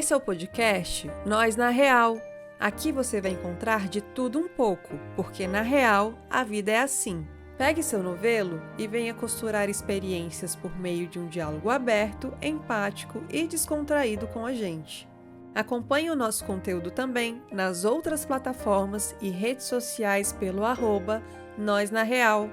Esse é o podcast Nós na Real. Aqui você vai encontrar de tudo um pouco, porque na real a vida é assim. Pegue seu novelo e venha costurar experiências por meio de um diálogo aberto, empático e descontraído com a gente. Acompanhe o nosso conteúdo também nas outras plataformas e redes sociais pelo @Nós na Real.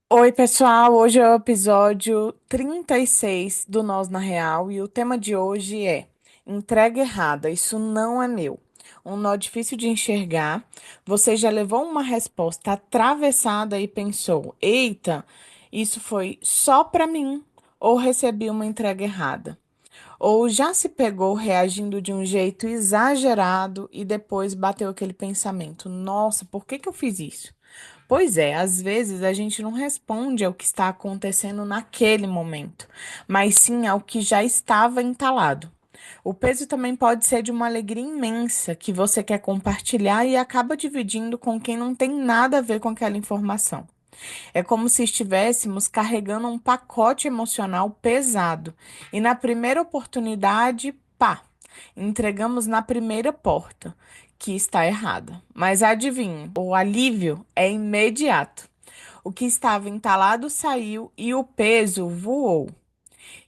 Oi, pessoal! Hoje é o episódio 36 do Nós na Real e o tema de hoje é entrega errada, isso não é meu. Um nó difícil de enxergar. Você já levou uma resposta atravessada e pensou: eita, isso foi só para mim? Ou recebi uma entrega errada? Ou já se pegou reagindo de um jeito exagerado e depois bateu aquele pensamento: nossa, por que que eu fiz isso? Pois é, às vezes a gente não responde ao que está acontecendo naquele momento, mas sim ao que já estava entalado. O peso também pode ser de uma alegria imensa que você quer compartilhar e acaba dividindo com quem não tem nada a ver com aquela informação. É como se estivéssemos carregando um pacote emocional pesado e na primeira oportunidade, pá, entregamos na primeira porta, que está errada. Mas adivinhe, o alívio é imediato. O que estava entalado saiu e o peso voou.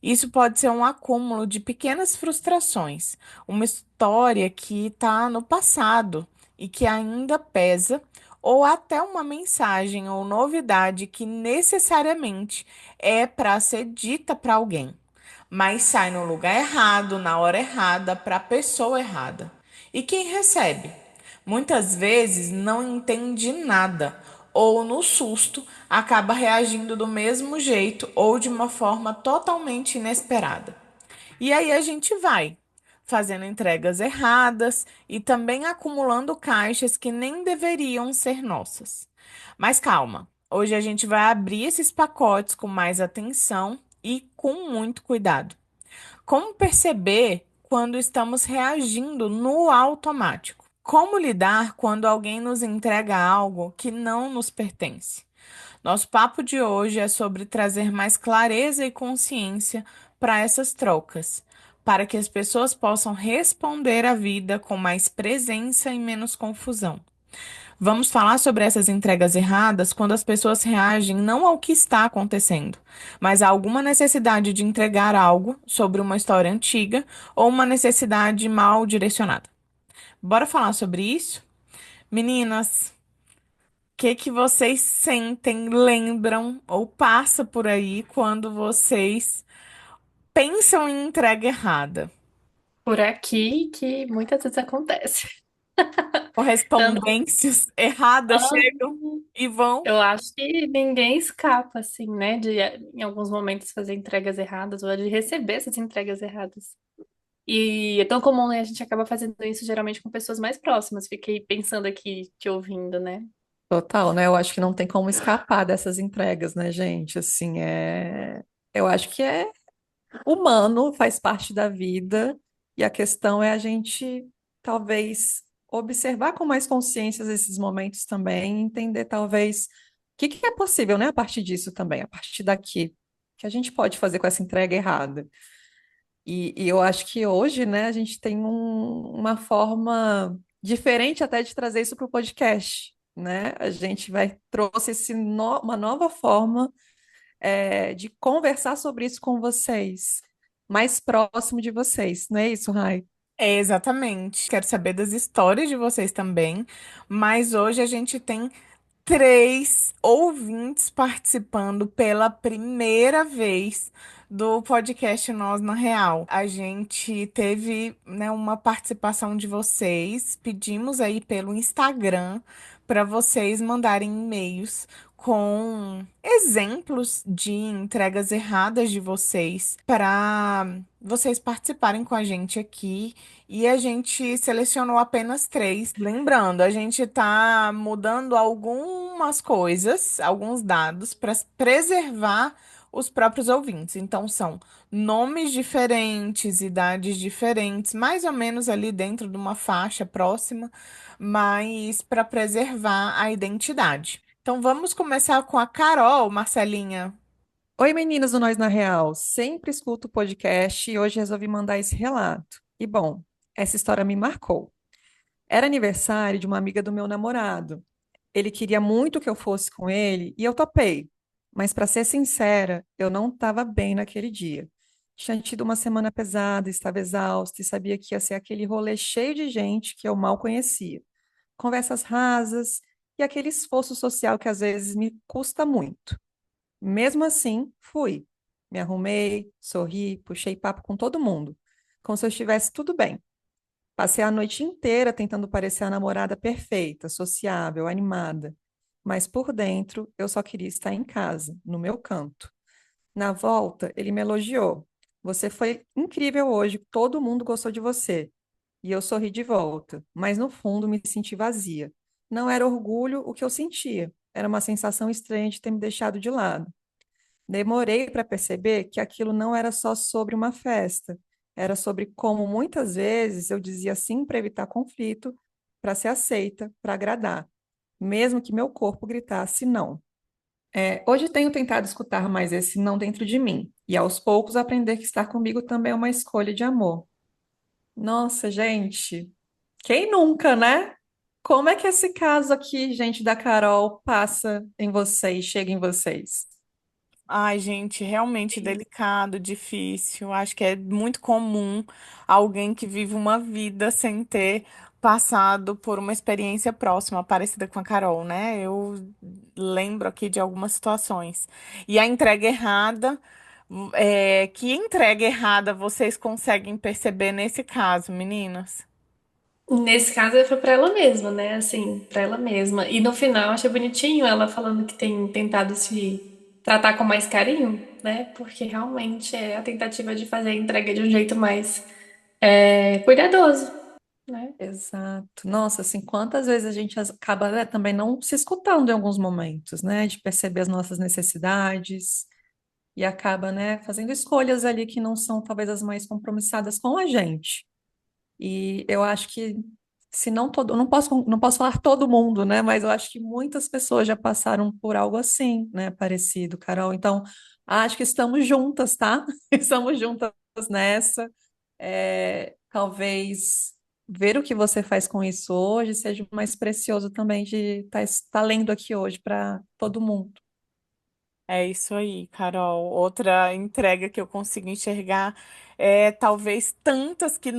Isso pode ser um acúmulo de pequenas frustrações, uma história que está no passado e que ainda pesa, ou até uma mensagem ou novidade que necessariamente é para ser dita para alguém, mas sai no lugar errado, na hora errada, para a pessoa errada. E quem recebe? Muitas vezes não entende nada, ou no susto acaba reagindo do mesmo jeito ou de uma forma totalmente inesperada. E aí a gente vai fazendo entregas erradas e também acumulando caixas que nem deveriam ser nossas. Mas calma, hoje a gente vai abrir esses pacotes com mais atenção e com muito cuidado. Como perceber quando estamos reagindo no automático? Como lidar quando alguém nos entrega algo que não nos pertence? Nosso papo de hoje é sobre trazer mais clareza e consciência para essas trocas, para que as pessoas possam responder à vida com mais presença e menos confusão. Vamos falar sobre essas entregas erradas quando as pessoas reagem não ao que está acontecendo, mas a alguma necessidade de entregar algo sobre uma história antiga ou uma necessidade mal direcionada. Bora falar sobre isso? Meninas, o que que vocês sentem, lembram ou passa por aí quando vocês pensam em entrega errada? Por aqui que muitas vezes acontece. Tanto, Correspondências erradas ah, chegam e vão. eu acho que ninguém escapa, assim, né, de em alguns momentos fazer entregas erradas ou de receber essas entregas erradas. E é tão comum, né, a gente acaba fazendo isso geralmente com pessoas mais próximas. Fiquei pensando aqui, te ouvindo, né? Total, né? Eu acho que não tem como escapar dessas entregas, né, gente? Assim, eu acho que é humano, faz parte da vida, e a questão é a gente talvez observar com mais consciência esses momentos também, entender talvez o que que é possível, né, a partir disso também, a partir daqui, que a gente pode fazer com essa entrega errada. E eu acho que hoje, né, a gente tem uma forma diferente até de trazer isso para o podcast, né? A gente trouxe uma nova forma de conversar sobre isso com vocês, mais próximo de vocês, não é isso, Rai? É, exatamente. Quero saber das histórias de vocês também, mas hoje a gente tem três ouvintes participando pela primeira vez do podcast Nós na Real. A gente teve, né, uma participação de vocês, pedimos aí pelo Instagram para vocês mandarem e-mails com exemplos de entregas erradas de vocês para vocês participarem com a gente aqui e a gente selecionou apenas três. Lembrando, a gente está mudando algumas coisas, alguns dados, para preservar os próprios ouvintes. Então, são nomes diferentes, idades diferentes, mais ou menos ali dentro de uma faixa próxima, mas para preservar a identidade. Então, vamos começar com a Carol, Marcelinha. Oi, meninas do Nós na Real. Sempre escuto o podcast e hoje resolvi mandar esse relato. E bom, essa história me marcou. Era aniversário de uma amiga do meu namorado. Ele queria muito que eu fosse com ele e eu topei. Mas para ser sincera, eu não estava bem naquele dia. Tinha tido uma semana pesada, estava exausta e sabia que ia ser aquele rolê cheio de gente que eu mal conhecia. Conversas rasas e aquele esforço social que às vezes me custa muito. Mesmo assim, fui. Me arrumei, sorri, puxei papo com todo mundo, como se eu estivesse tudo bem. Passei a noite inteira tentando parecer a namorada perfeita, sociável, animada. Mas por dentro, eu só queria estar em casa, no meu canto. Na volta, ele me elogiou. Você foi incrível hoje, todo mundo gostou de você. E eu sorri de volta, mas no fundo me senti vazia. Não era orgulho o que eu sentia, era uma sensação estranha de ter me deixado de lado. Demorei para perceber que aquilo não era só sobre uma festa, era sobre como muitas vezes eu dizia sim para evitar conflito, para ser aceita, para agradar, mesmo que meu corpo gritasse não. Hoje tenho tentado escutar mais esse não dentro de mim e aos poucos aprender que estar comigo também é uma escolha de amor. Nossa, gente, quem nunca, né? Como é que esse caso aqui, gente, da Carol, passa em vocês, chega em vocês? Ai, gente, realmente delicado, difícil. Acho que é muito comum alguém que vive uma vida sem ter passado por uma experiência próxima, parecida com a Carol, né? Eu lembro aqui de algumas situações. E a entrega errada, que entrega errada vocês conseguem perceber nesse caso, meninas? Nesse caso, foi pra ela mesma, né? Assim, pra ela mesma. E no final, achei bonitinho ela falando que tem tentado se tratar com mais carinho, né? Porque realmente é a tentativa de fazer a entrega de um jeito mais cuidadoso, né? Exato. Nossa, assim, quantas vezes a gente acaba, né, também não se escutando em alguns momentos, né, de perceber as nossas necessidades e acaba, né, fazendo escolhas ali que não são talvez as mais compromissadas com a gente. E eu acho que se não todo, não posso falar todo mundo, né, mas eu acho que muitas pessoas já passaram por algo assim, né, parecido, Carol. Então, acho que estamos juntas, tá? Estamos juntas nessa. Talvez ver o que você faz com isso hoje seja mais precioso também de estar lendo aqui hoje para todo mundo. É isso aí, Carol. Outra entrega que eu consigo enxergar é talvez tantas que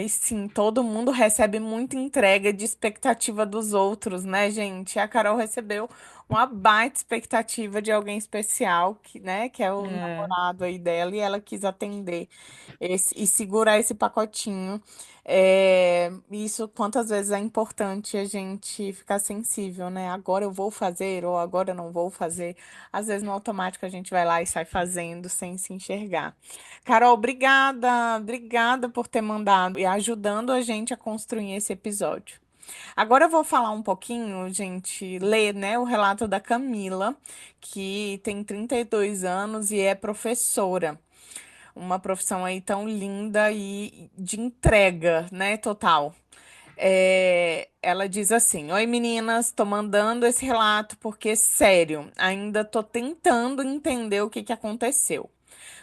sim, todo mundo recebe muita entrega de expectativa dos outros, né, gente? A Carol recebeu uma baita expectativa de alguém especial, né, que é o É, namorado aí dela, e ela quis atender e segurar esse pacotinho. Isso quantas vezes é importante a gente ficar sensível, né? Agora eu vou fazer ou agora eu não vou fazer. Às vezes no automático a gente vai lá e sai fazendo sem se enxergar. Carol, obrigada por ter mandado e ajudando a gente a construir esse episódio. Agora eu vou falar um pouquinho, gente, ler, né, o relato da Camila, que tem 32 anos e é professora. Uma profissão aí tão linda e de entrega, né, total. Ela diz assim: Oi meninas, tô mandando esse relato porque, sério, ainda tô tentando entender o que que aconteceu.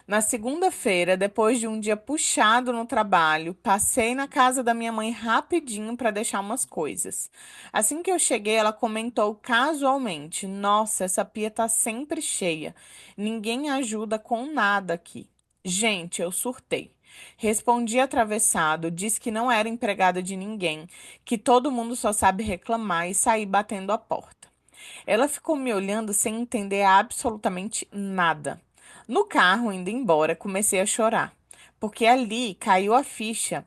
Na segunda-feira, depois de um dia puxado no trabalho, passei na casa da minha mãe rapidinho para deixar umas coisas. Assim que eu cheguei, ela comentou casualmente: Nossa, essa pia tá sempre cheia. Ninguém ajuda com nada aqui. Gente, eu surtei. Respondi atravessado, disse que não era empregada de ninguém, que todo mundo só sabe reclamar e saí batendo a porta. Ela ficou me olhando sem entender absolutamente nada. No carro, indo embora, comecei a chorar, porque ali caiu a ficha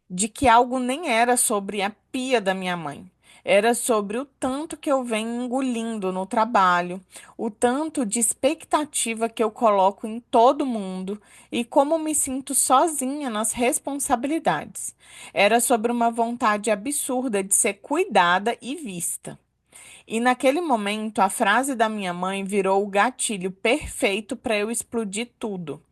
de que algo nem era sobre a pia da minha mãe. Era sobre o tanto que eu venho engolindo no trabalho, o tanto de expectativa que eu coloco em todo mundo e como me sinto sozinha nas responsabilidades. Era sobre uma vontade absurda de ser cuidada e vista. E naquele momento, a frase da minha mãe virou o gatilho perfeito para eu explodir tudo.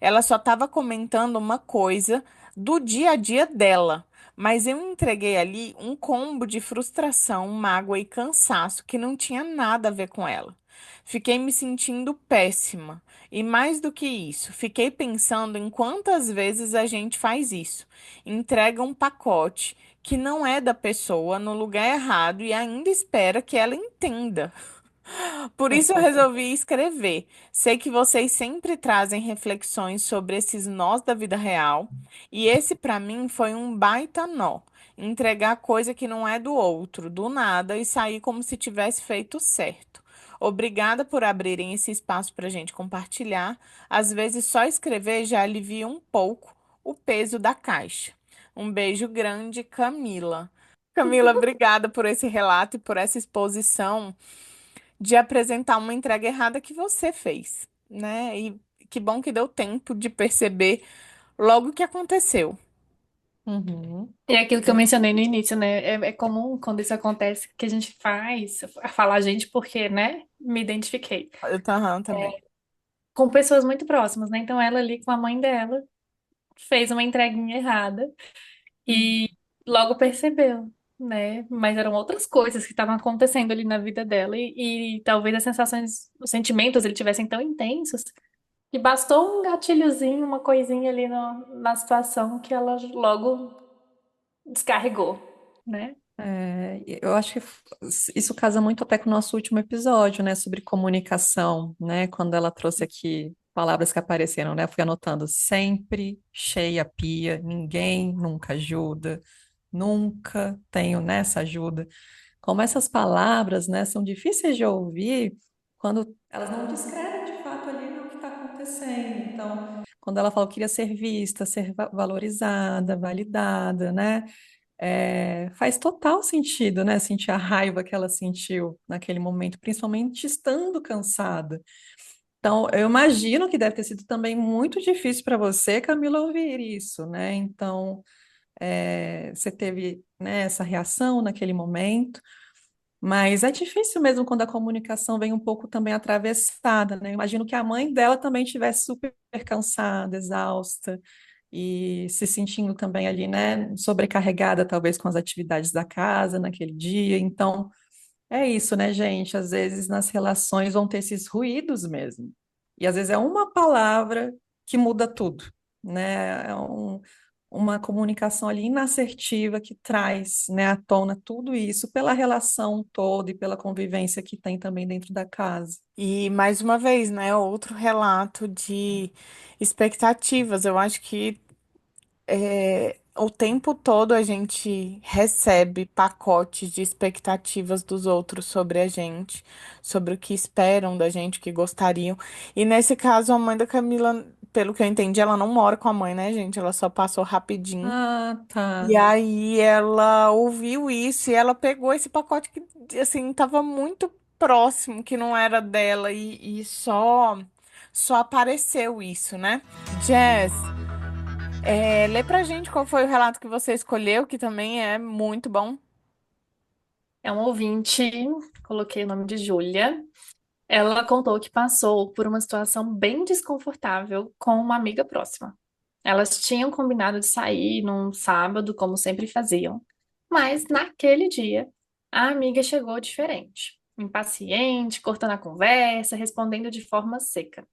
Ela só estava comentando uma coisa do dia a dia dela, mas eu entreguei ali um combo de frustração, mágoa e cansaço que não tinha nada a ver com ela. Fiquei me sentindo péssima. E mais do que isso, fiquei pensando em quantas vezes a gente faz isso. Entrega um pacote que não é da pessoa no lugar errado e ainda espera que ela entenda. Por isso eu resolvi escrever. Sei que vocês sempre trazem reflexões sobre esses nós da vida real, e esse para mim foi um baita nó. Entregar coisa que não é do outro, do nada, e sair como se tivesse feito certo. Obrigada por abrirem esse espaço para a gente compartilhar. Às vezes só escrever já alivia um pouco o peso da caixa. Um beijo grande, Camila. Camila, obrigada por esse relato e por essa exposição de apresentar uma entrega errada que você fez, né? E que bom que deu tempo de perceber logo o que aconteceu. Uhum. E é aquilo que eu mencionei no início, né? É comum quando isso acontece que a gente faz, falar a gente porque, né? Me identifiquei. Eu aham, também. Com pessoas muito próximas, né? Então ela ali com a mãe dela fez uma entreguinha errada Uhum. e logo percebeu, né? Mas eram outras coisas que estavam acontecendo ali na vida dela e talvez as sensações, os sentimentos ele tivessem tão intensos que bastou um gatilhozinho, uma coisinha ali na situação que ela logo descarregou, né? Eu acho que isso casa muito até com o nosso último episódio, né, sobre comunicação, né, quando ela trouxe aqui palavras que apareceram, né, fui anotando sempre cheia a pia, ninguém nunca ajuda, nunca tenho nessa ajuda. Como essas palavras, né, são difíceis de ouvir quando elas não descrevem de fato ali, né, o que está acontecendo. Então, quando ela falou que queria ser vista, ser valorizada, validada, né? Faz total sentido, né? Sentir a raiva que ela sentiu naquele momento, principalmente estando cansada. Então, eu imagino que deve ter sido também muito difícil para você, Camila, ouvir isso, né? Então, você teve, né, essa reação naquele momento, mas é difícil mesmo quando a comunicação vem um pouco também atravessada, né? Eu imagino que a mãe dela também estivesse super cansada, exausta e se sentindo também ali, né, sobrecarregada talvez com as atividades da casa naquele dia. Então, é isso, né, gente? Às vezes nas relações vão ter esses ruídos mesmo. E às vezes é uma palavra que muda tudo, né? Uma comunicação ali inassertiva que traz, né, à tona tudo isso pela relação toda e pela convivência que tem também dentro da casa. E mais uma vez, né, outro relato de expectativas. Eu acho que o tempo todo a gente recebe pacotes de expectativas dos outros sobre a gente, sobre o que esperam da gente, o que gostariam. E nesse caso, a mãe da Camila, pelo que eu entendi, ela não mora com a mãe, né, gente? Ela só passou rapidinho. Ah, E tá. aí ela ouviu isso e ela pegou esse pacote que, assim, tava muito próximo, que não era dela, e só apareceu isso, né? Jazz. Lê pra gente qual foi o relato que você escolheu, que também é muito bom. É um ouvinte, coloquei o nome de Júlia. Ela contou que passou por uma situação bem desconfortável com uma amiga próxima. Elas tinham combinado de sair num sábado, como sempre faziam, mas naquele dia a amiga chegou diferente, impaciente, cortando a conversa, respondendo de forma seca.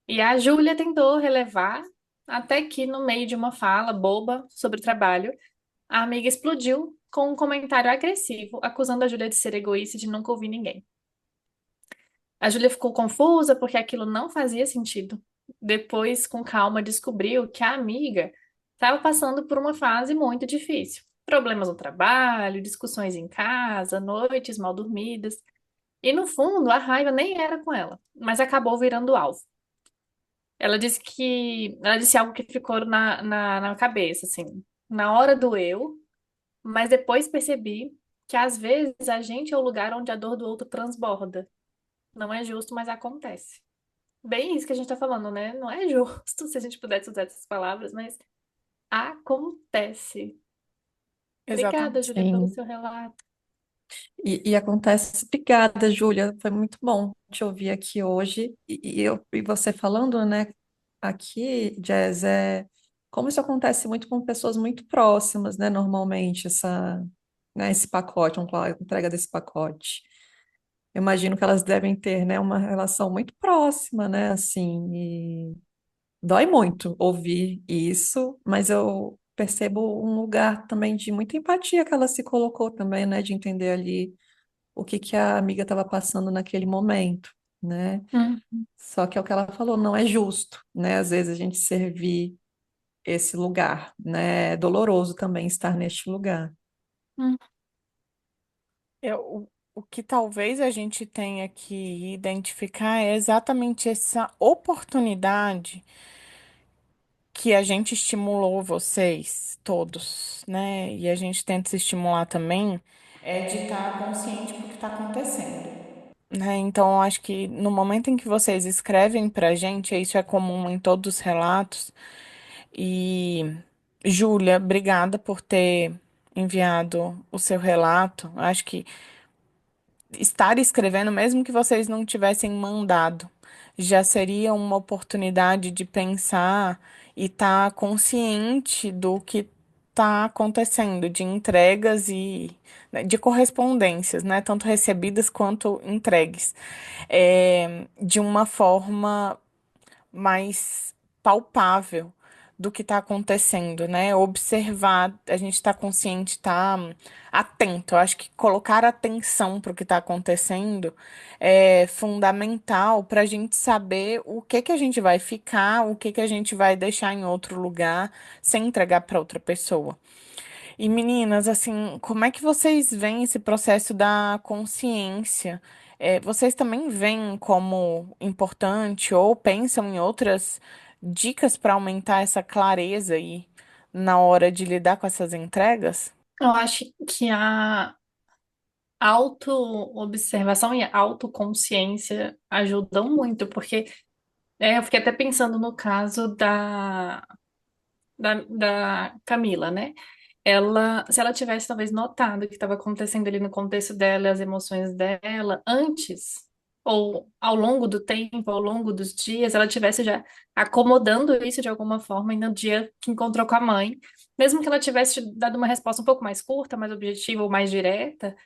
E a Júlia tentou relevar, até que no meio de uma fala boba sobre o trabalho, a amiga explodiu com um comentário agressivo, acusando a Júlia de ser egoísta e de nunca ouvir ninguém. A Júlia ficou confusa porque aquilo não fazia sentido. Depois, com calma, descobriu que a amiga estava passando por uma fase muito difícil. Problemas no trabalho, discussões em casa, noites mal dormidas. E no fundo, a raiva nem era com ela, mas acabou virando alvo. Ela disse algo que ficou na cabeça, assim. Na hora doeu, mas depois percebi que às vezes a gente é o lugar onde a dor do outro transborda. Não é justo, mas acontece. Bem isso que a gente tá falando, né? Não é justo se a gente pudesse usar essas palavras, mas acontece. Obrigada, Exatamente. Júlia, pelo Sim. seu relato. E acontece. Obrigada, Júlia. Foi muito bom te ouvir aqui hoje. E você falando, né, aqui, Jazz, como isso acontece muito com pessoas muito próximas, né, normalmente, né, esse pacote, vamos falar, a entrega desse pacote. Eu imagino que elas devem ter, né, uma relação muito próxima, né, assim, e dói muito ouvir isso, mas eu percebo um lugar também de muita empatia que ela se colocou também, né, de entender ali o que que a amiga estava passando naquele momento, né? Hum, Só que é o que ela falou, não é justo, né? Às vezes a gente servir esse lugar, né? É doloroso também estar neste lugar. hum. O que talvez a gente tenha que identificar é exatamente essa oportunidade que a gente estimulou vocês todos, né? E a gente tenta se estimular também, é de estar consciente do que está acontecendo. Né? Então, eu acho que no momento em que vocês escrevem pra gente, isso é comum em todos os relatos. E, Júlia, obrigada por ter enviado o seu relato. Acho que estar escrevendo, mesmo que vocês não tivessem mandado, já seria uma oportunidade de pensar e estar consciente do que está acontecendo, de entregas e né, de correspondências, né, tanto recebidas quanto entregues, de uma forma mais palpável do que está acontecendo, né? Observar, a gente está consciente, está atento. Eu acho que colocar atenção para o que está acontecendo é fundamental para a gente saber o que que a gente vai ficar, o que que a gente vai deixar em outro lugar sem entregar para outra pessoa. E meninas, assim, como é que vocês veem esse processo da consciência? Vocês também veem como importante ou pensam em outras dicas para aumentar essa clareza aí na hora de lidar com essas entregas? Eu acho que a autoobservação e a autoconsciência ajudam muito, porque eu fiquei até pensando no caso da Camila, né? Se ela tivesse talvez notado o que estava acontecendo ali no contexto dela, as emoções dela antes, ou ao longo do tempo, ao longo dos dias, ela tivesse já acomodando isso de alguma forma e no dia que encontrou com a mãe, mesmo que ela tivesse dado uma resposta um pouco mais curta, mais objetiva ou mais direta,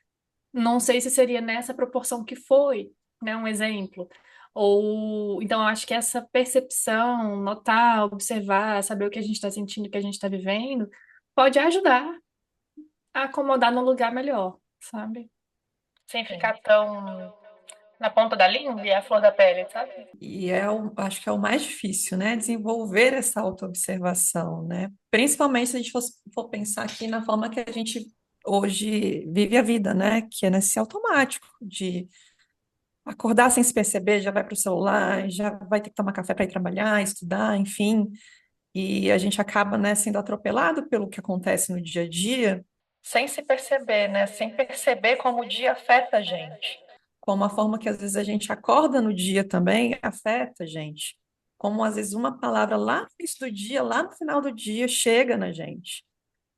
não sei se seria nessa proporção que foi, né? Um exemplo. Ou então eu acho que essa percepção, notar, observar, saber o que a gente está sentindo, o que a gente está vivendo, pode ajudar a acomodar num lugar melhor, sabe? Sem ficar tão na ponta da língua e a flor da pele, sabe? Acho que é o mais difícil, né? Desenvolver essa autoobservação, né? Principalmente se a gente for pensar aqui na forma que a gente hoje vive a vida, né? Que é nesse automático de acordar sem se perceber, já vai para o celular, já vai ter que tomar café para ir trabalhar, estudar, enfim. E a gente acaba, né, sendo atropelado pelo que acontece no dia a dia, sem se perceber, né? Sem perceber como o dia afeta a gente. Como a forma que às vezes a gente acorda no dia também afeta a gente. Como às vezes uma palavra lá no início do dia, lá no final do dia, chega na gente.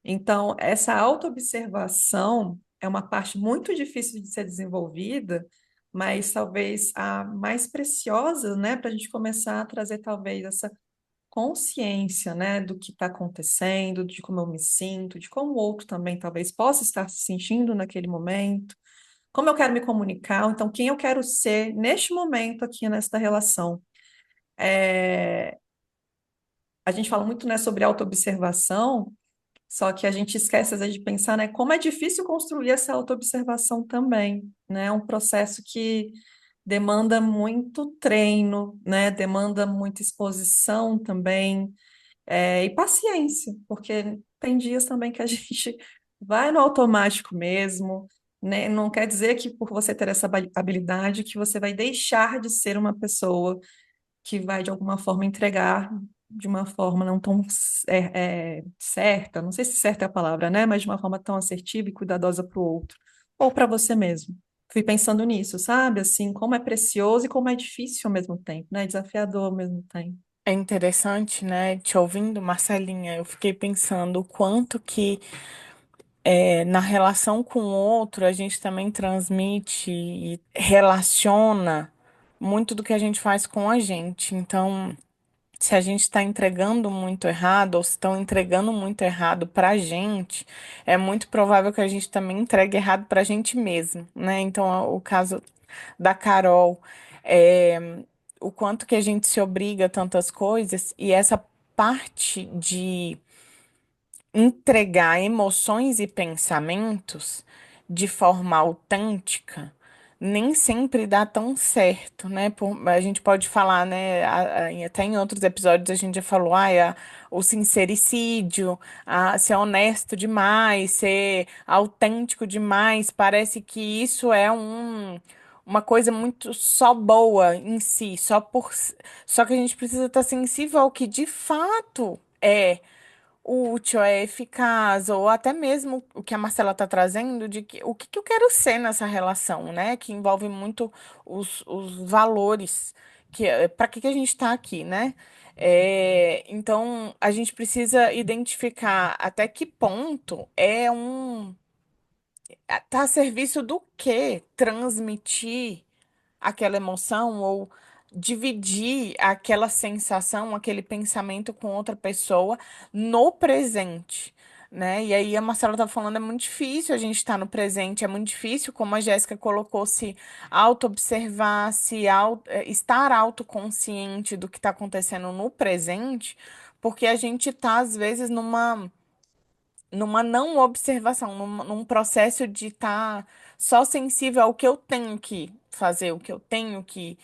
Então, essa autoobservação é uma parte muito difícil de ser desenvolvida, mas talvez a mais preciosa, né, para a gente começar a trazer talvez essa consciência, né, do que está acontecendo, de como eu me sinto, de como o outro também talvez possa estar se sentindo naquele momento, como eu quero me comunicar, então quem eu quero ser neste momento aqui nesta relação. É, a gente fala muito, né, sobre autoobservação, só que a gente esquece às vezes de pensar, né, como é difícil construir essa autoobservação também, né? É um processo que demanda muito treino, né? Demanda muita exposição também, e paciência, porque tem dias também que a gente vai no automático mesmo, né? Não quer dizer que por você ter essa habilidade que você vai deixar de ser uma pessoa que vai de alguma forma entregar de uma forma não tão certa, não sei se certa é a palavra, né? Mas de uma forma tão assertiva e cuidadosa para o outro, ou para você mesmo. Fui pensando nisso, sabe? Assim, como é precioso e como é difícil ao mesmo tempo, né? Desafiador ao mesmo tempo. É interessante, né? Te ouvindo, Marcelinha, eu fiquei pensando o quanto que na relação com o outro, a gente também transmite e relaciona muito do que a gente faz com a gente. Então, se a gente está entregando muito errado, ou se estão entregando muito errado para a gente, é muito provável que a gente também entregue errado para a gente mesmo, né? Então, o caso da Carol, é, o quanto que a gente se obriga a tantas coisas, e essa parte de entregar emoções e pensamentos de forma autêntica nem sempre dá tão certo, né? A gente pode falar, né? Até em outros episódios a gente já falou, o sincericídio, ser honesto demais, ser autêntico demais, parece que isso é uma coisa muito só boa em si, só que a gente precisa estar sensível ao que de fato é útil, é eficaz, ou até mesmo o que a Marcela está trazendo, de que o que que eu quero ser nessa relação, né? Que envolve muito os valores, que para que a gente está aqui, né? Então, a gente precisa identificar até que ponto tá a serviço do que transmitir aquela emoção ou dividir aquela sensação, aquele pensamento com outra pessoa no presente, né? E aí a Marcela tá falando, é muito difícil a gente estar no presente, é muito difícil, como a Jéssica colocou, se auto-observar, estar autoconsciente do que está acontecendo no presente, porque a gente tá, às vezes, numa não observação, num processo de estar só sensível ao que eu tenho que fazer, o que eu tenho que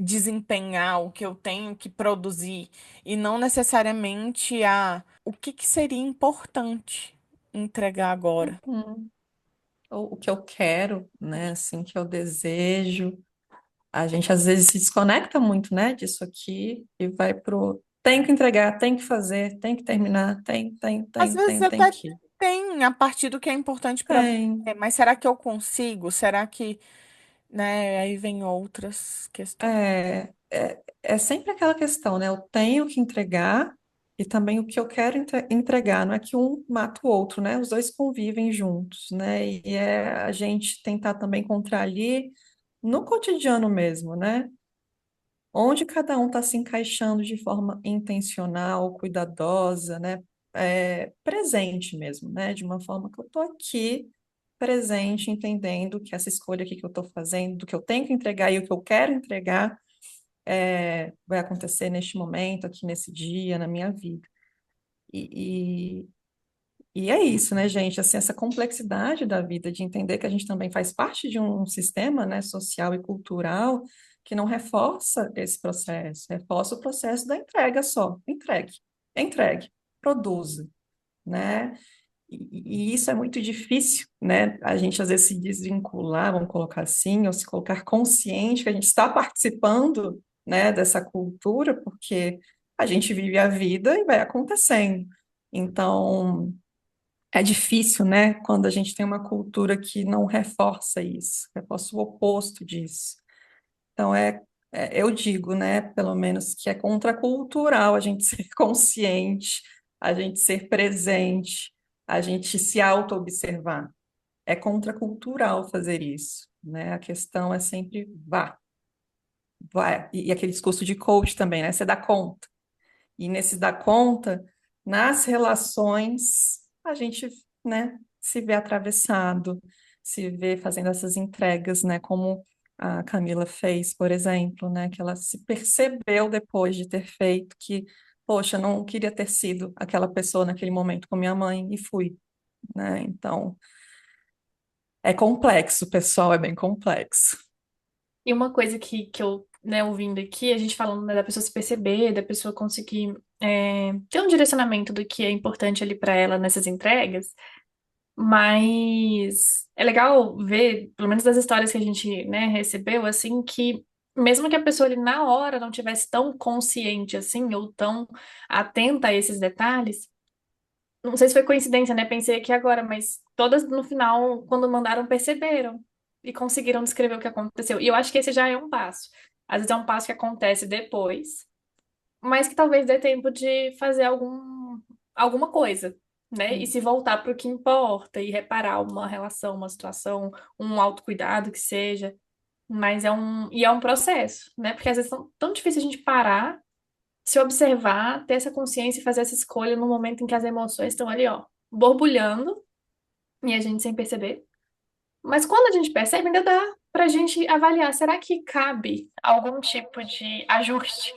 desempenhar, o que eu tenho que produzir, e não necessariamente o que que seria importante entregar agora. Uhum. O que eu quero, né? Assim, que eu desejo. A gente às vezes se desconecta muito, né, disso aqui e vai pro tem que entregar, tem que fazer, tem que terminar, Às vezes tem até que. tem a partir do que é importante para Tem. você, mas será que eu consigo? Será que, né, aí vem outras questões. É sempre aquela questão, né? Eu tenho que entregar e também o que eu quero entregar. Não é que um mata o outro, né? Os dois convivem juntos, né? E é a gente tentar também encontrar ali no cotidiano mesmo, né? Onde cada um está se encaixando de forma intencional, cuidadosa, né? Presente mesmo, né? De uma forma que eu estou aqui, presente, entendendo que essa escolha aqui que eu estou fazendo, do que eu tenho que entregar e o que eu quero entregar, vai acontecer neste momento, aqui nesse dia, na minha vida. E, e é isso, né, gente? Assim, essa complexidade da vida, de entender que a gente também faz parte de um sistema, né, social e cultural que não reforça esse processo, reforça o processo da entrega só. Entregue, produza, né? E isso é muito difícil, né? A gente às vezes se desvincular, vamos colocar assim, ou se colocar consciente que a gente está participando, né, dessa cultura, porque a gente vive a vida e vai acontecendo. Então, é difícil, né, quando a gente tem uma cultura que não reforça isso, reforça o oposto disso. Então, eu digo, né, pelo menos, que é contracultural a gente ser consciente, a gente ser presente, a gente se auto-observar. É contracultural fazer isso, né? A questão é sempre vá, vai. E aquele discurso de coach também, né? Você dá conta. E nesse dar conta, nas relações, a gente, né, se vê atravessado, se vê fazendo essas entregas, né, como a Camila fez, por exemplo, né, que ela se percebeu depois de ter feito que, poxa, eu não queria ter sido aquela pessoa naquele momento com minha mãe e fui, né? Então, é complexo, pessoal, é bem complexo. E uma coisa que eu, né, ouvindo aqui, a gente falando, né, da pessoa se perceber, da pessoa conseguir ter um direcionamento do que é importante ali para ela nessas entregas, mas é legal ver, pelo menos das histórias que a gente, né, recebeu, assim, que mesmo que a pessoa ali na hora não tivesse tão consciente assim, ou tão atenta a esses detalhes, não sei se foi coincidência, né? Pensei aqui agora, mas todas no final, quando mandaram, perceberam e conseguiram descrever o que aconteceu. E eu acho que esse já é um passo. Às vezes é um passo que acontece depois, mas que talvez dê tempo de fazer alguma coisa. né? E se voltar para o que importa e reparar uma relação, uma situação, um autocuidado que seja. Mas é um processo, né? Porque às vezes é tão difícil a gente parar, se observar, ter essa consciência e fazer essa escolha no momento em que as emoções estão ali, ó, borbulhando e a gente sem perceber. Mas quando a gente percebe, ainda dá pra gente avaliar, será que cabe algum tipo de ajuste,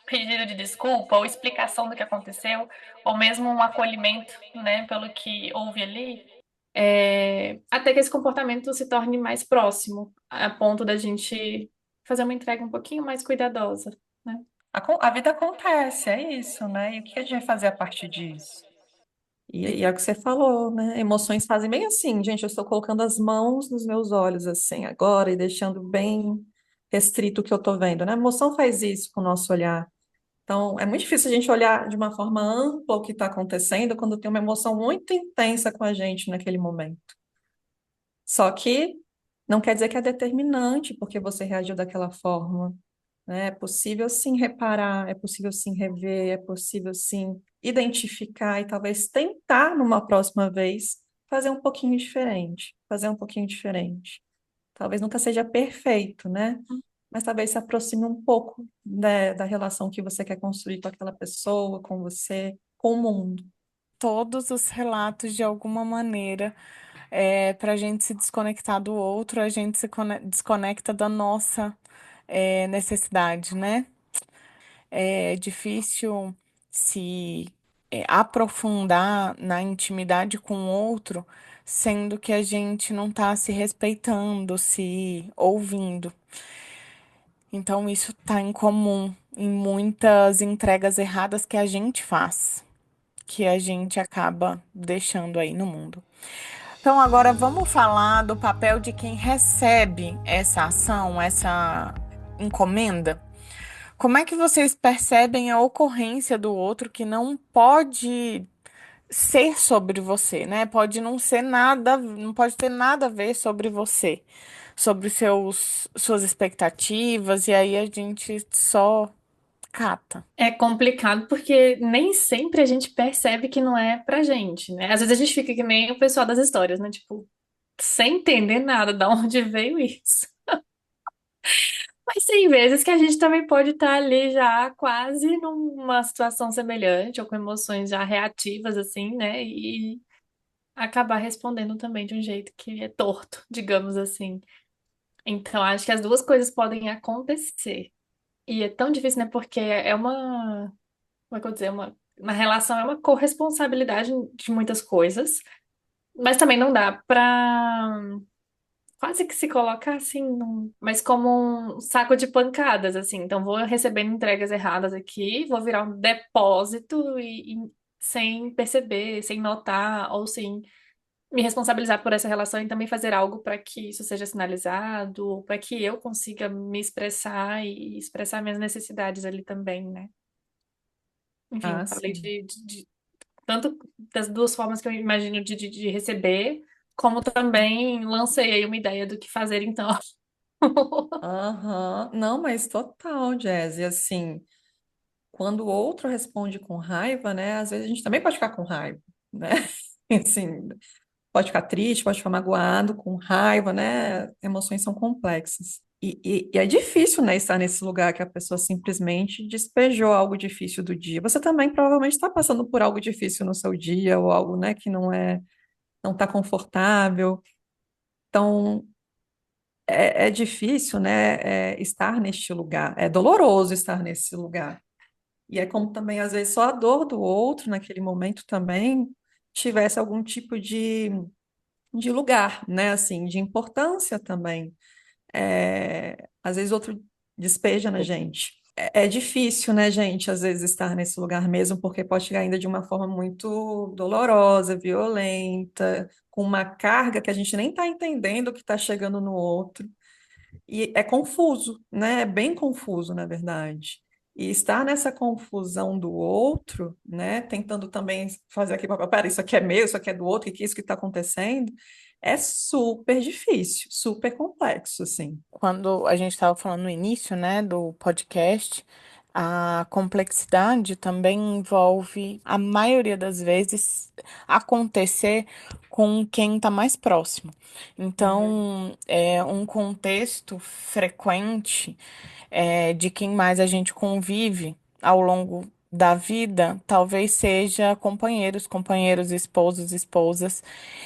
pedido de desculpa ou explicação do que aconteceu, ou mesmo um acolhimento, né, pelo que houve ali, até que esse comportamento se torne mais próximo, a ponto da gente fazer uma entrega um pouquinho mais cuidadosa, né? A vida acontece, é isso, né? E o que a gente vai fazer a partir disso? E é o que você falou, né? Emoções fazem bem assim, gente. Eu estou colocando as mãos nos meus olhos, assim, agora, e deixando bem restrito o que eu estou vendo, né? A emoção faz isso com o nosso olhar. Então, é muito difícil a gente olhar de uma forma ampla o que está acontecendo quando tem uma emoção muito intensa com a gente naquele momento. Só que não quer dizer que é determinante porque você reagiu daquela forma, né? É possível sim reparar, é possível sim rever, é possível sim identificar e talvez tentar numa próxima vez fazer um pouquinho diferente, fazer um pouquinho diferente. Talvez nunca seja perfeito, né? Mas talvez se aproxime um pouco, né, da relação que você quer construir com aquela pessoa, com você, com o mundo. Todos os relatos, de alguma maneira, para a gente se desconectar do outro, a gente se desconecta da nossa, necessidade, né? É difícil se aprofundar na intimidade com o outro, sendo que a gente não está se respeitando, se ouvindo. Então, isso está em comum em muitas entregas erradas que a gente faz, que a gente acaba deixando aí no mundo. Então, agora vamos falar do papel de quem recebe essa ação, essa encomenda. Como é que vocês percebem a ocorrência do outro que não pode ser sobre você, né? Pode não ser nada, não pode ter nada a ver sobre você, sobre suas expectativas, e aí a gente só cata. É complicado porque nem sempre a gente percebe que não é pra gente, né? Às vezes a gente fica que nem o pessoal das histórias, né? Tipo, sem entender nada de onde veio isso. Mas tem vezes que a gente também pode estar ali já quase numa situação semelhante ou com emoções já reativas, assim, né? E acabar respondendo também de um jeito que é torto, digamos assim. Então, acho que as duas coisas podem acontecer. E é tão difícil, né? Porque é uma, como é que eu vou dizer, uma relação é uma corresponsabilidade de muitas coisas, mas também não dá pra quase que se colocar assim, mas como um saco de pancadas, assim. Então, vou recebendo entregas erradas aqui, vou virar um depósito e sem perceber, sem notar, ou sem me responsabilizar por essa relação e também fazer algo para que isso seja sinalizado, para que eu consiga me expressar e expressar minhas necessidades ali também, né? Enfim, Ah, falei sim. tanto das duas formas que eu imagino de receber, como também lancei aí uma ideia do que fazer então. Aham. Não, mas total, Jazzy. Assim, quando o outro responde com raiva, né? Às vezes a gente também pode ficar com raiva, né? Assim, pode ficar triste, pode ficar magoado, com raiva, né? Emoções são complexas. E é difícil, né, estar nesse lugar que a pessoa simplesmente despejou algo difícil do dia. Você também provavelmente está passando por algo difícil no seu dia, ou algo, né, que não está confortável. Então, é difícil, né, estar neste lugar. É doloroso estar nesse lugar. E é como também, às vezes, só a dor do outro naquele momento também tivesse algum tipo de lugar, né, assim, de importância também. Às vezes outro despeja na gente. É difícil, né, gente, às vezes estar nesse lugar mesmo, porque pode chegar ainda de uma forma muito dolorosa, violenta, com uma carga que a gente nem está entendendo que está chegando no outro. E é confuso, né? É bem confuso, na verdade. E estar nessa confusão do outro, né? Tentando também fazer aqui, pera, isso aqui é meu, isso aqui é do outro, o que é isso que está acontecendo? É super difícil, super complexo, assim. Quando a gente estava falando no início, né, do podcast, A complexidade também envolve, a maioria das vezes, acontecer com quem está mais próximo. Uhum, Então, um contexto frequente de quem mais a gente convive ao longo da vida, talvez seja companheiros, companheiros, esposos, esposas.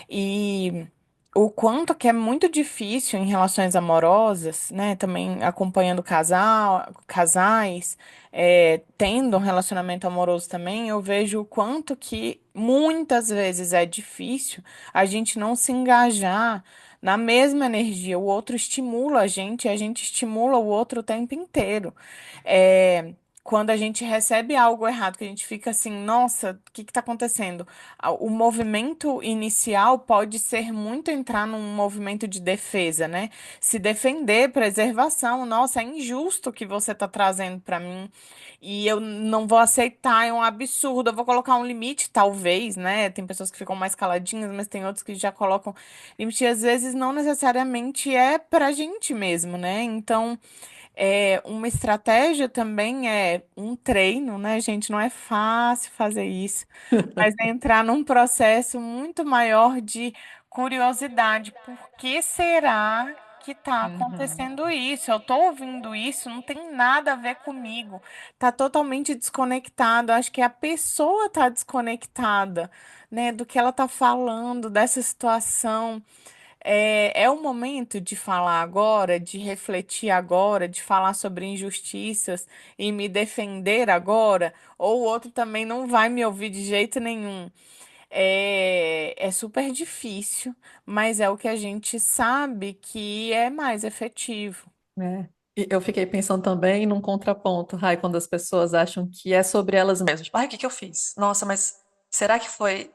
E o quanto que é muito difícil em relações amorosas, né? Também acompanhando casais, tendo um relacionamento amoroso também, eu vejo o quanto que muitas vezes é difícil a gente não se engajar na mesma energia. O outro estimula a gente e a gente estimula o outro o tempo inteiro. É, quando a gente recebe algo errado, que a gente fica assim, nossa, o que está acontecendo? O movimento inicial pode ser muito entrar num movimento de defesa, né? Se defender, preservação. Nossa, é injusto o que você está trazendo para mim e eu não vou aceitar, é um absurdo. Eu vou colocar um limite, talvez, né? Tem pessoas que ficam mais caladinhas, mas tem outros que já colocam limite. E às vezes não necessariamente é pra gente mesmo, né? Então. Uma estratégia também é um treino, né, gente? Não é fácil fazer isso, mas é entrar num processo muito maior de curiosidade. Por que será que está uhum. acontecendo isso? Eu estou ouvindo isso, não tem nada a ver comigo. Está totalmente desconectado. Acho que a pessoa está desconectada, né, do que ela está falando, dessa situação. É o momento de falar agora, de refletir agora, de falar sobre injustiças e me defender agora, ou o outro também não vai me ouvir de jeito nenhum. É super difícil, mas é o que a gente sabe que é mais efetivo. É. E eu fiquei pensando também num contraponto, Rai, quando as pessoas acham que é sobre elas mesmas. Tipo, ai, o que que eu fiz? Nossa, mas será que foi?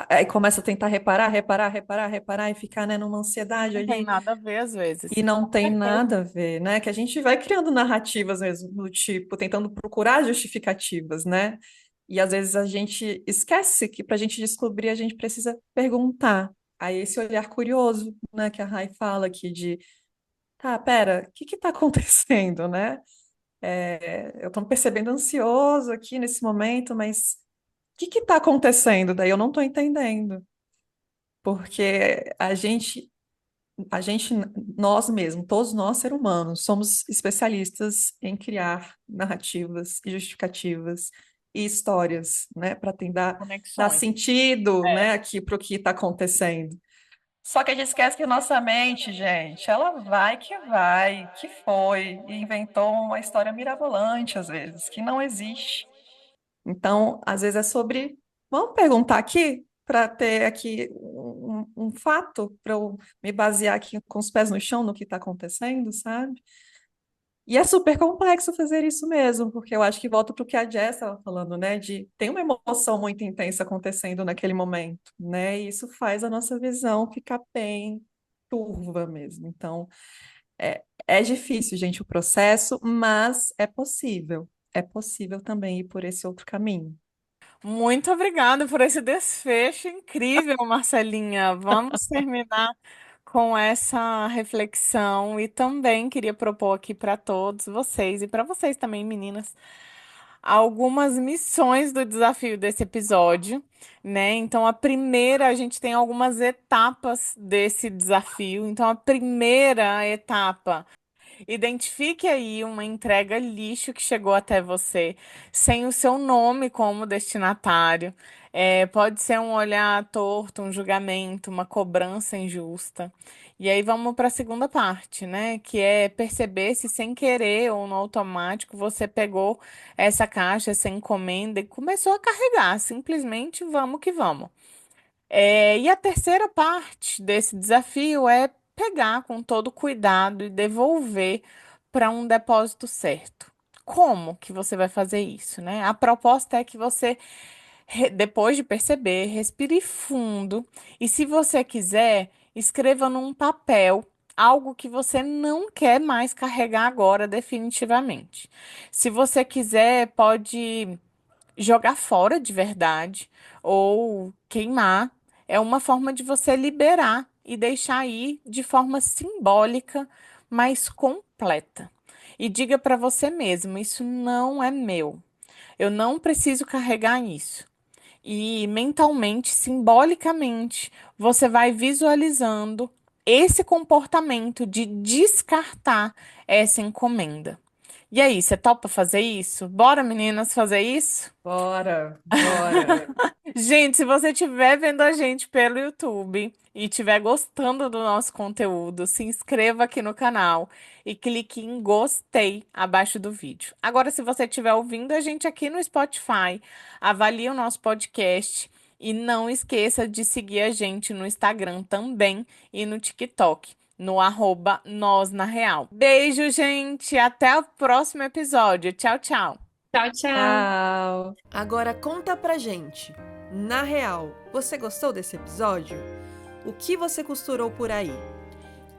Aí começa a tentar reparar, reparar, reparar, reparar e ficar, né, numa ansiedade Não tem ali. nada a ver às E vezes. não Com tem certeza. nada a ver, né? Que a gente vai criando narrativas mesmo, do tipo, tentando procurar justificativas, né? E às vezes a gente esquece que para a gente descobrir a gente precisa perguntar. Aí esse olhar curioso, né, que a Rai fala aqui de, tá, pera, o que que tá acontecendo, né? Eu tô me percebendo ansioso aqui nesse momento, mas o que que tá acontecendo? Daí eu não tô entendendo, porque a gente, nós mesmos, todos nós, seres humanos, somos especialistas em criar narrativas e justificativas e histórias, né, para tentar dar Conexões. sentido, É. né, aqui para o que está acontecendo. Só que a gente esquece que nossa mente, gente, ela vai, que foi, e inventou uma história mirabolante, às vezes, que não existe. Então, às vezes é sobre. Vamos perguntar aqui, para ter aqui um fato, para eu me basear aqui com os pés no chão no que está acontecendo, sabe? E é super complexo fazer isso mesmo, porque eu acho que volta para o que a Jess estava falando, né? De tem uma emoção muito intensa acontecendo naquele momento, né? E isso faz a nossa visão ficar bem turva mesmo. Então, é difícil, gente, o processo, mas é possível. É possível também ir por esse outro caminho. Muito obrigada por esse desfecho incrível, Marcelinha. Vamos terminar com essa reflexão e também queria propor aqui para todos vocês e para vocês também, meninas, algumas missões do desafio desse episódio, né? Então, a primeira, a gente tem algumas etapas desse desafio. Então, a primeira etapa. Identifique aí uma entrega lixo que chegou até você, sem o seu nome como destinatário. Pode ser um olhar torto, um julgamento, uma cobrança injusta. E aí vamos para a segunda parte, né? Que é perceber se sem querer ou no automático você pegou essa caixa, essa encomenda e começou a carregar. Simplesmente vamos que vamos. E a terceira parte desse desafio é pegar com todo cuidado e devolver para um depósito certo. Como que você vai fazer isso, né? A proposta é que você, depois de perceber, respire fundo e, se você quiser, escreva num papel algo que você não quer mais carregar agora, definitivamente. Se você quiser, pode jogar fora de verdade ou queimar. É uma forma de você liberar e deixar ir de forma simbólica, mas completa. e diga para você mesmo: isso não é meu. Eu não preciso carregar isso. E mentalmente, simbolicamente, você vai visualizando esse comportamento de descartar essa encomenda. E aí, você topa fazer isso? Bora, meninas, fazer isso? Bora, bora. Gente, se você estiver vendo a gente pelo YouTube e estiver gostando do nosso conteúdo, se inscreva aqui no canal e clique em gostei abaixo do vídeo. Agora, se você estiver ouvindo a gente aqui no Spotify, avalie o nosso podcast e não esqueça de seguir a gente no Instagram também e no TikTok, no @nós na real. Beijo, gente! Até o próximo episódio. Tchau, tchau! Tchau, tchau. Tchau. Agora conta pra gente. Na real, você gostou desse episódio? O que você costurou por aí?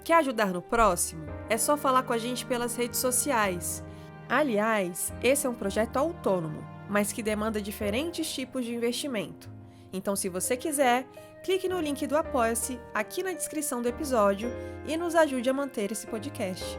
Quer ajudar no próximo? É só falar com a gente pelas redes sociais. Aliás, esse é um projeto autônomo, mas que demanda diferentes tipos de investimento. Então, se você quiser, clique no link do Apoia-se aqui na descrição do episódio e nos ajude a manter esse podcast.